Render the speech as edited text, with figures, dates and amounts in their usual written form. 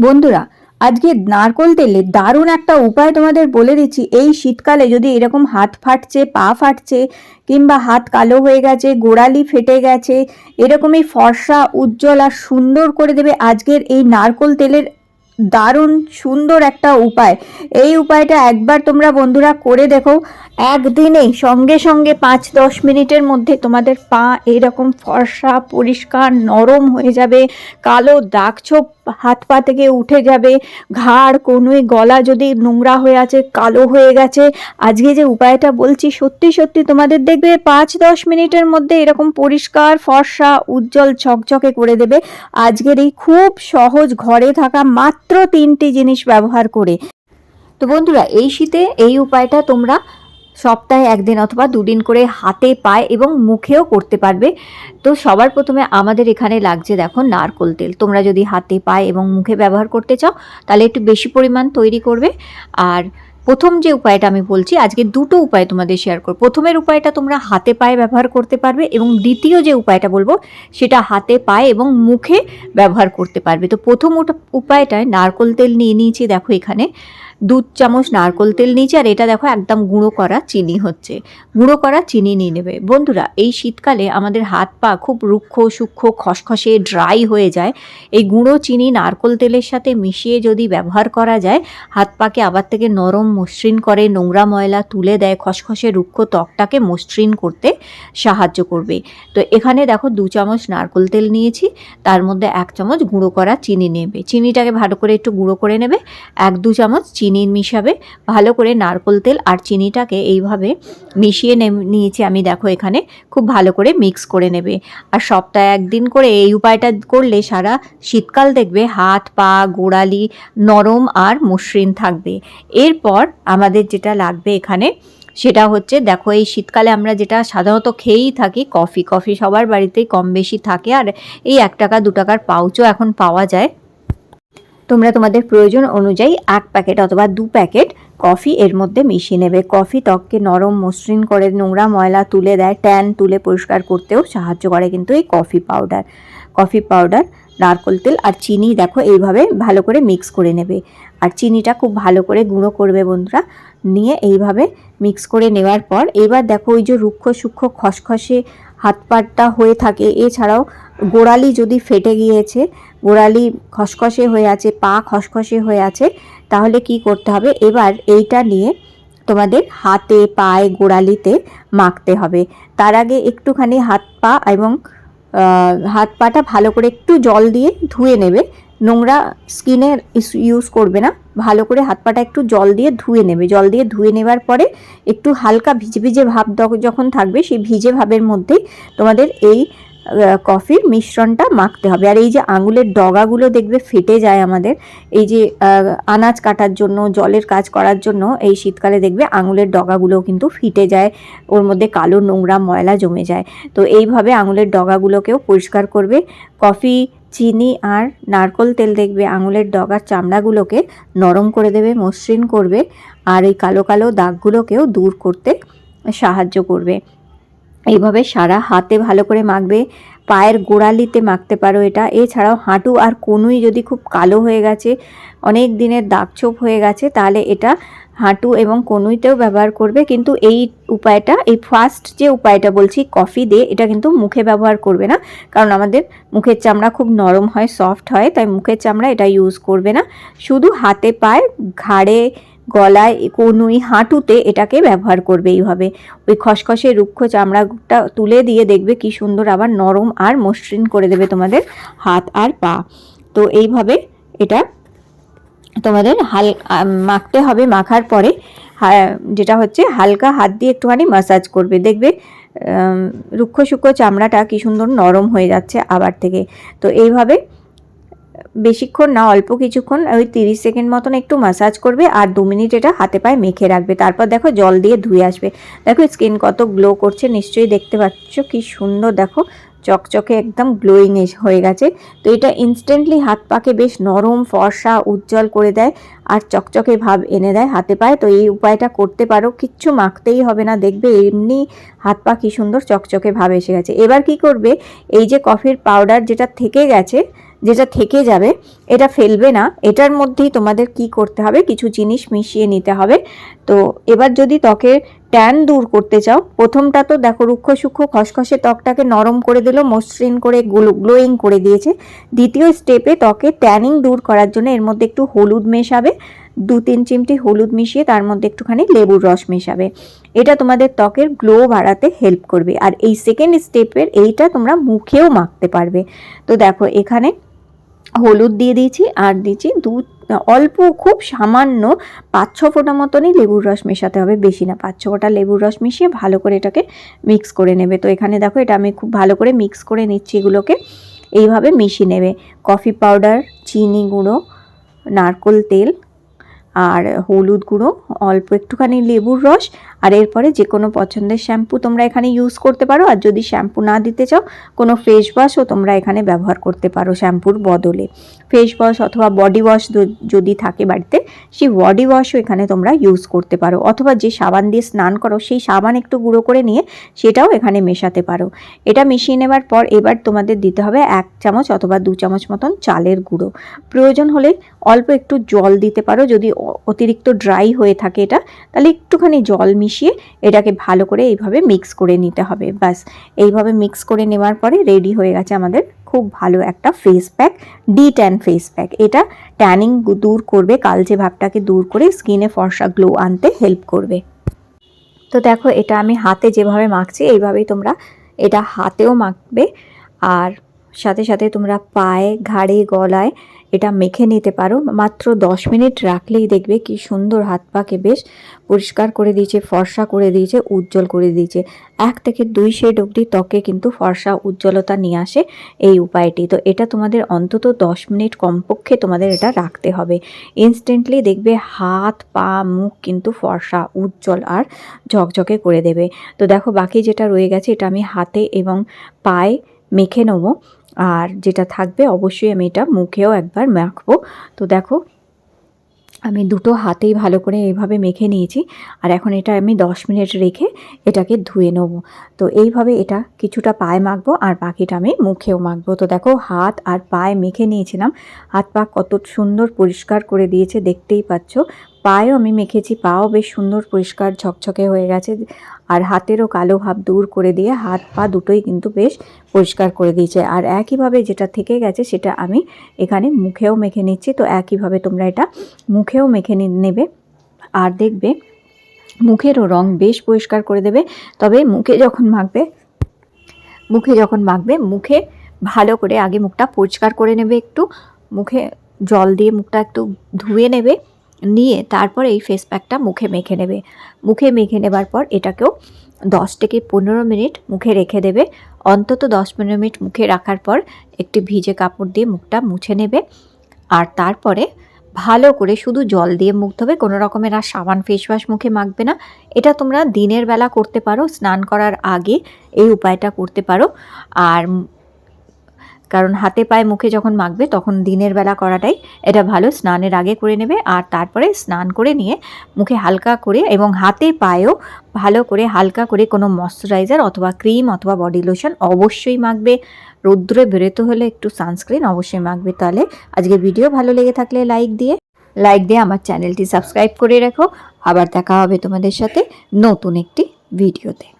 বন্ধুরা, আজকে নারকোল তেলে দারুণ একটা উপায় তোমাদের বলে দিচ্ছি। এই শীতকালে যদি এরকম হাত ফাটছে, পা ফাটছে, কিংবা হাত কালো হয়ে গেছে, গোড়ালি ফেটে গেছে, এরকমই ফর্সা উজ্জ্বল আর সুন্দর করে দেবে আজকের এই নারকোল তেলের দারুণ সুন্দর একটা উপায়। এই উপায়টা একবার তোমরা বন্ধুরা করে দেখো, একদিনেই সঙ্গে সঙ্গে 5-10 মিনিটের মধ্যে তোমাদের পা এরকম ফর্সা পরিষ্কার নরম হয়ে যাবে, কালো দাগ ছোপ হাত পা থেকে উঠে যাবে, ঘাড় কনুই গলা যদি নোংরা হয়ে আছে, কালো হয়ে গেছে, আজকে যে উপায়টা বলছি সত্যি সত্যি তোমাদের দেখবে 5-10 মিনিটের মধ্যে এরকম পরিষ্কার ফর্সা উজ্জ্বল ঝকঝকে করে দেবে আজকের এই খুব সহজ ঘরে থাকা মাত্র 3টি জিনিস ব্যবহার করে। তো বন্ধুরা, এই শীতে এই উপায়টা তোমরা সপ্তাহে 1 দিন অথবা 2 দিন করে হাতে পায়ে এবং মুখেও করতে পারবে। তো সবার প্রথমে আমাদের এখানে লাগছে দেখো নারকোল তেল। তোমরা যদি হাতে পায়ে এবং মুখে ব্যবহার করতে চাও তাহলে একটু বেশি পরিমাণ তৈরি করবে। আর প্রথম যে উপায়টা আমি বলছি, আজকে দুটো উপায় তোমাদের শেয়ার করব। প্রথমের উপায়টা তোমরা হাতে পায়ে ব্যবহার করতে পারবে এবং দ্বিতীয় যে উপায়টা বলবো সেটা হাতে পায়ে এবং মুখে ব্যবহার করতে পারবে। তো প্রথম উপায়টায় নারকোল তেল নিয়ে নিয়েছি, দেখো এখানে 2 চামচ নারকোল তেল নিয়েছি, আর এটা দেখো একদম গুঁড়ো করা চিনি হচ্ছে। গুঁড়ো করা চিনি নিয়ে নেবে। বন্ধুরা, এই শীতকালে আমাদের হাত পা খুব রুক্ষ সূক্ষ্ম খসখসে ড্রাই হয়ে যায়। এই গুঁড়ো চিনি নারকোল তেলের সাথে মিশিয়ে যদি ব্যবহার করা যায়, হাত পাকে আবার থেকে নরম মসৃণ করে, নোংরা ময়লা তুলে দেয়, খসখসে রুক্ষ ত্বকটাকে মসৃণ করতে সাহায্য করবে। তো এখানে দেখো 2 চামচ নারকোল তেল নিয়েছি, তার মধ্যে 1 চামচ গুঁড়ো করা চিনি নেবে। চিনিটাকে ভালো করে একটু গুঁড়ো করে নেবে। 1-2 চামচ চিনি মিশাবে ভালো করে। নারকোল তেল আর চিনিটাকে এইভাবে মিশিয়ে নিয়েছি আমি, দেখো এখানে খুব ভালো করে মিক্স করে নেবে। আর সপ্তাহে 1 দিন করে এই উপায়টা করলে সারা শীতকাল দেখবে হাত পা গোড়ালি নরম আর মসৃণ থাকবে। এরপর আমাদের যেটা লাগবে এখানে সেটা হচ্ছে, দেখো এই শীতকালে আমরা যেটা সাধারণত খেয়েই থাকি, কফি সবার বাড়িতেই কম বেশি থাকে, আর এই 1 টাকা 2 টাকার পাউচও এখন পাওয়া যায়। তোমরা তোমাদের প্রয়োজন অনুযায়ী 1 প্যাকেট অথবা 2 প্যাকেট কফি এর মধ্যে মিশিয়ে নেবে। কফি ত্বককে নরম মসৃণ করে, নোংরা ময়লা তুলে দেয়, ট্যান তুলে পরিষ্কার করতেও সাহায্য করে কিন্তু এই কফি পাউডার নারকোল তেল আর চিনি দেখো এইভাবে ভালো করে মিক্স করে নেবে। আর চিনিটা খুব ভালো করে গুঁড়ো করবে বন্ধুরা। নিয়ে এইভাবে মিক্স করে নেওয়ার পর এবার দেখো ওই যে রুক্ষ সূক্ষ্ম খসখসে হাত পাটা হয়ে থাকে, এছাড়াও গোড়ালি যদি ফেটে গিয়েছে, গোড়ালি খসখসে হয়ে আছে, পা খসখসে হয়ে আছে, তাহলে কি করতে হবে, এবার এইটা নিয়ে তোমাদের হাতে পায়ে গোড়ালিতে মাখতে হবে। তার আগে একটুখানি হাত পা এবং হাত পাটা ভালো করে একটু জল দিয়ে ধুয়ে নেবে। নোংরা স্কিনের ইউজ করবে না, ভালো করে হাত পাটা একটু জল দিয়ে ধুয়ে নেবে। জল দিয়ে ধুয়ে নেবার পরে একটু হালকা ভিজে ভিজে ভাব যখন থাকবে, সেই ভিজে ভাবের মধ্যেই তোমাদের এই কফির মিশ্রণটা মাখতে হবে। আর এই যে আঙুলের ডগাগুলো দেখবে ফেটে যায় আমাদের, এই যে আনাজ কাটার জন্য, জলের কাজ করার জন্য এই শীতকালে দেখবে আঙুলের ডগাগুলোও কিন্তু ফেটে যায়, ওর মধ্যে কালো নোংরা ময়লা জমে যায়। তো এইভাবে আঙুলের ডগাগুলোকেও পরিষ্কার করবে। কফি, চিনি আর নারকোল তেল দেখবে আঙুলের ডগার চামড়াগুলোকে নরম করে দেবে, মসৃণ করবে, আর এই কালো কালো দাগগুলোকেও দূর করতে সাহায্য করবে। এইভাবে সারা হাতে ভালো করে মাখবে। পায়ের গোড়ালিতে মাখতে পারো এটা। এছাড়াও হাঁটু আর কনুই যদি খুব কালো হয়ে গেছে, অনেক দিনের দাগছোপ হয়ে গেছে, তাহলে এটা হাঁটু এবং কনুইতেও ব্যবহার করবে। কিন্তু এই উপায়টা, এই ফার্স্ট যে উপায়টা বলছি কফি দিয়ে, এটা কিন্তু মুখে ব্যবহার করবে না, কারণ আমাদের মুখের চামড়া খুব নরম হয়, সফট হয়, তাই মুখের চামড়া এটা ইউজ করবে না। শুধু হাতে পায়ে, ঘাড়ে, গলায়, কনুই, হাঁটুতে এটাকে ব্যবহার করবে। এইভাবে ওই খসখসে রুক্ষ চামড়াটা তুলে দিয়ে দেখবে কি সুন্দর আবার নরম আর মসৃণ করে দেবে তোমাদের হাত আর পা। তো এইভাবে এটা তোমাদের মাখতে হবে। মাখার পরে যেটা হচ্ছে, হালকা হাত দিয়ে একটুখানি ম্যাসাজ করবে, দেখবে রুক্ষ সূক্ষ্ম চামড়াটা কি সুন্দর নরম হয়ে যাচ্ছে আবার থেকে। তো এইভাবে বেশিক্ষণ না, অল্প কিছুক্ষণ, ওই 30 সেকেন্ড মতন একটু ম্যাসাজ করবে, আর 2 মিনিট এটা হাতে পায়ে মেখে রাখবে। তারপর দেখো জল দিয়ে ধুয়ে আসবে। দেখো স্কিন কত গ্লো করছে, নিশ্চয়ই দেখতে পাচ্ছ কি সুন্দর, দেখো চকচকে একদম গ্লোয়িং হয়ে গেছে। তো এটা ইনস্ট্যান্টলি হাত পাকে বেশ নরম ফর্সা উজ্জ্বল করে দেয় আর চকচকে ভাব এনে দেয় হাতে পায়ে। তো এই উপায়টা করতে পারো, কিচ্ছু মাখতেই হবে না, দেখবে এমনি হাত পা কি সুন্দর চকচকে ভাব এসে গেছে। এবার কি করবে, এই যে কফির পাউডার যেটা থেকে গেছে যেটা থেকে যাবে এটা ফেলবে না, এটার মধ্যেই তোমাদের কি করতে হবে, কিছু জিনিস মিশিয়ে নিতে হবে। তো এবার যদি ত্বকের ট্যান দূর করতে চাও, প্রথমটা তো দেখো রুক্ষ সূক্ষ্ম খসখসে ত্বকটাকে নরম করে দিল, মসৃণ করে গ্লোয়িং করে দিয়েছে। দ্বিতীয় স্টেপে ত্বকে ট্যানিং দূর করার জন্য এর মধ্যে একটু হলুদ মেশাবে, 2-3 চিমটি হলুদ মিশিয়ে তার মধ্যে একটুখানি লেবুর রস মেশাবে। এটা তোমাদের ত্বকের গ্লো বাড়াতে হেল্প করবে। আর এই সেকেন্ড স্টেপের এইটা তোমরা মুখেও মাখতে পারবে। তো দেখো এখানে হলুদ দিয়ে দিয়েছি আর দিয়েছি অল্প খুব সামান্য 5-6 ফোঁটা মতনই লেবুর রস মেশাতে হবে, বেশি না। 5-6 ফোঁটা লেবুর রস মিশিয়ে ভালো করে এটাকে মিক্স করে নেবে। তো এখানে দেখো এটা আমি খুব ভালো করে মিক্স করে নিচ্ছি, এগুলোকে এইভাবে মিশিয়ে নেবে। কফি পাউডার, চিনি গুঁড়ো, নারকোল তেল আর হলুদ গুঁড়ো, অল্প একটুখানি লেবুর রস, আর এরপরে যে কোনো পছন্দের শ্যাম্পু তোমরা এখানে ইউজ করতে পারো। আর যদি শ্যাম্পু না দিতে চাও, কোনো ফেস ওয়াশও তোমরা এখানে ব্যবহার করতে পারো শ্যাম্পুর বদলে। ফেস ওয়াশ অথবা বডি ওয়াশ যদি থাকে বাড়িতে, সেই বডি ওয়াশও এখানে তোমরা ইউজ করতে পারো, অথবা যে সাবান দিয়ে স্নান করো সেই সাবান একটু গুঁড়ো করে নিয়ে সেটাও এখানে মেশাতে পারো। এটা মিশিয়ে নেবার পর এবার তোমাদের দিতে হবে 1 চামচ অথবা 2 চামচ মতন চালের গুঁড়ো। প্রয়োজন হলে অল্প একটু জল দিতে পারো, যদি অতিরিক্ত ড্রাই হয়ে থাকে এটা, তাহলে একটুখানি জল মিশিয়ে এটাকে ভালো করে এইভাবে মিক্স করে নিতে হবে। ব্যাস, এইভাবে মিক্স করে নেওয়ার পরে রেডি হয়ে গেছে আমাদের খুব ভালো একটা ফেস প্যাক, ডি10 ফেস প্যাক। এটা ট্যানিং দূর করবে, কালচে ভাবটাকে দূর করে স্কিনে ফর্সা গ্লো আনতে হেল্প করবে। তো দেখো এটা আমি হাতে যেভাবে মাখছি এইভাবেই তোমরা এটা হাতেও মাখবে, আর সাথে সাথে তোমরা পায়ে, ঘাড়ে, গলায় এটা মেখে নিতে পারো। মাত্র 10 মিনিট রাখলেই দেখবে কি সুন্দর হাত পাকে বেশ পরিষ্কার করে দিয়েছে, ফর্সা করে দিয়েছে, উজ্জ্বল করে দিয়েছে। 1 থেকে 2 শেড অবধি ত্বকে কিন্তু ফর্সা উজ্জ্বলতা নিয়ে আসে এই উপায়টি। তো এটা তোমাদের অন্তত 10 মিনিট কমপক্ষে তোমাদের এটা রাখতে হবে। ইনস্ট্যান্টলি দেখবে হাত, পা, মুখ কিন্তু ফর্সা, উজ্জ্বল আর ঝকঝকে করে দেবে। তো দেখো বাকি যেটা রয়ে গেছে এটা আমি হাতে এবং পায়ে মেখে নেবো, আর যেটা থাকবে অবশ্যই আমি এটা মুখেও একবার মাখবো। তো দেখো আমি দুটো হাতেই ভালো করে এইভাবে মেখে নিয়েছি, আর এখন এটা আমি 10 মিনিট রেখে এটাকে ধুয়ে নেব। তো এইভাবে এটা কিছুটা পায়ে মাখবো আর বাকিটা আমি মুখেও মাখবো। তো দেখো হাত আর পায়ে মেখে নিয়েছিলাম, হাত পা কত সুন্দর পরিষ্কার করে দিয়েছে দেখতেই পাচ্ছ। পায়েও আমি মেখেছি, পাও বেশ সুন্দর পরিষ্কার ঝকঝকে হয়ে গেছে, আর হাতেরও কালো ভাব দূর করে দিয়ে হাত পা দুটোই কিন্তু বেশ পরিষ্কার করে দিয়েছে। আর একইভাবে যেটা থেকে গেছে সেটা আমি এখানে মুখেও মেখে নিচ্ছি। তো একইভাবে তোমরা এটা মুখেও মেখে নেবে, আর দেখবে মুখেরও রং বেশ পরিষ্কার করে দেবে। তবে মুখে যখন মাখবে মুখে ভালো করে আগে মুখটা পরিষ্কার করে নেবে, একটু মুখে জল দিয়ে মুখটা একটু ধুয়ে নেবে, নিয়ে তারপর এই ফেস প্যাকটা মুখে মেখে নেবে। মুখে মেখে নেবার পর এটাকেও 10 থেকে 15 মিনিট মুখে রেখে দেবে। অন্তত 10-15 মিনিট মুখে রাখার পর একটি ভিজে কাপড় দিয়ে মুখটা মুছে নেবে, আর তারপরে ভালো করে শুধু জল দিয়ে মুখ ধোবে, কোনো রকমের আর সাবান ফেস ওয়াশ মুখে মাখবে না। এটা তোমরা দিনের বেলা করতে পারো, স্নান করার আগে এই উপায়টা করতে পারো। আর কারণ হাতে পায়ে মুখে যখন মাখবে তখন দিনের বেলা করাটাই এটা ভালো, স্নানের আগে করে নেবে। আর তারপরে স্নান করে নিয়ে মুখে হালকা করে এবং হাতে পায়েও ভালো করে হালকা করে কোনো ময়শ্চারাইজার অথবা ক্রিম অথবা বডি লোশন অবশ্যই মাখবে। রৌদ্রে বেরোতে হলে একটু সানস্ক্রিন অবশ্যই মাখবে। তাহলে আজকে ভিডিও ভালো লেগে থাকলে লাইক দিয়ে আমার চ্যানেলটি সাবস্ক্রাইব করে রাখো। আবার দেখা হবে তোমাদের সাথে নতুন একটি ভিডিওতে।